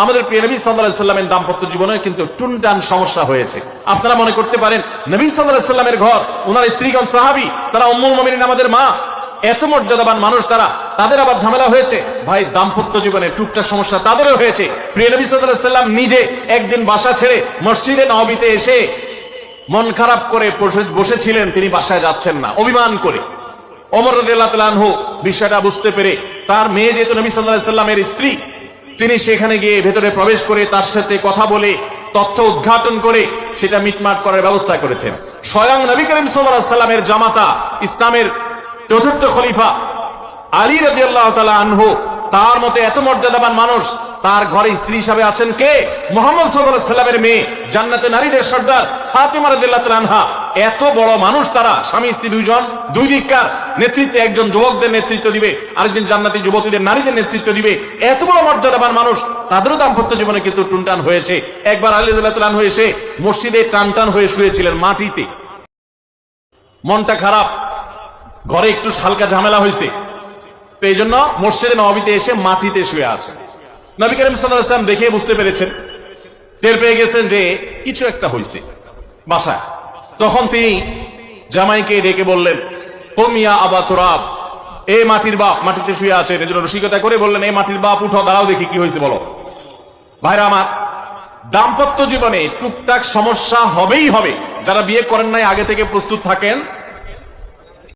আমাদের প্রিয় নবী সাল্লাল্লাহু আলাইহি সাল্লামের দাম্পত্য জীবনে কিন্তু টুনটান সমস্যা হয়েছে। আপনারা মনে করতে পারেন নবী সাল্লাল্লাহু আলাইহি সাল্লামের ঘর, ওনার স্ত্রীগণ সাহাবী, তারা উম্মুল মুমিনিন আমাদের মা, এত মর্যাদাবান মানুষ তারা, তাদের আবার ঝামেলা হয়েছে। ভাই দাম্পত্য জীবনে টুকটাক সমস্যা তাদেরও হয়েছে। প্রিয় নবী সাল্লাল্লাহু আলাইহি সাল্লাম নিজে একদিন বাসা ছেড়ে মসজিদে নববীতে এসে মন খারাপ করে বসেছিলেন, তিনি বাসায় যাচ্ছেন না, অভিমান করে। ওমর রাদিয়াল্লাহু তাআলা আনহু বিষয়টা বুঝতে পেরে তার মেয়ে যেহেতু নবী সাল্লাল্লাহু আলাইহি সাল্লামের স্ত্রী, তিনি সেখানে গিয়ে ভেতরে প্রবেশ করে তার সাথে কথা বলে তথ্য উদ্ঘাটন করে সেটা মিটমাট করার ব্যবস্থা করেছেন। স্বয়ং নবী করিম সাল্লাল্লাহু আলাইহি সাল্লামের জামাতা, ইসলামের চতুর্থ খলিফা আলী রাদিয়াল্লাহু তাআলা আনহু, তার মতে এত মর্যাদাবান মানুষ, তার ঘরে স্ত্রী হিসাবে আছেন কে? মুহাম্মদ সাল্লাল্লাহু আলাইহি সাল্লামের মেয়ে, জান্নাতে নারীদের সর্দার ফাতিমা রাদিয়াল্লাহু তাআলা আনহা। এত বড় মানুষ তারা, স্বামী স্ত্রী দুইজন, দুই দিককার নেতৃত্বে, একজন যুবকদের নেতৃত্ব দিবে, আরেকজন জান্নাতি যুবতীদের, নারীদের নেতৃত্ব দিবে। এত বড় মর্যাদাবান মানুষ, তাদেরও দাম্পত্য জীবনে কিন্তু টুনটান হয়েছে। একবার আলী রাদিয়াল্লাহু তাআলা আনহু এসে মসজিদে টানটান হয়ে শুয়েছিলেন মাটিতে, মনটা খারাপ, ঘরে একটু হালকা ঝামেলা হয়েছে, তো এই জন্য মসজিদে নববীতে এসে মাটিতে শুয়ে আছেন। নবী করিম সাল্লাল্লাহু আলাইহি ওয়াসাল্লাম দেখে বুঝতে পেরেছেন, টের পেয়ে গেছেন যে কিছু একটা হয়েছে বাসায়। তখন তিনি জামাইকে ডেকে বললেন, কুম ইয়া আবা তুরাব, এ মাটির বাপ, মাটিতে শুয়ে আছেন। এজন্য রসিকতা করে বললেন, এ মাটির বাপ উঠো, দাঁড়াও দেখি কি হয়েছে বলো। ভাইরা আমার, দাম্পত্য জীবনে টুকটাক সমস্যা হবেই হবে। যারা বিয়ে করেন নাই আগে থেকে প্রস্তুত থাকেন,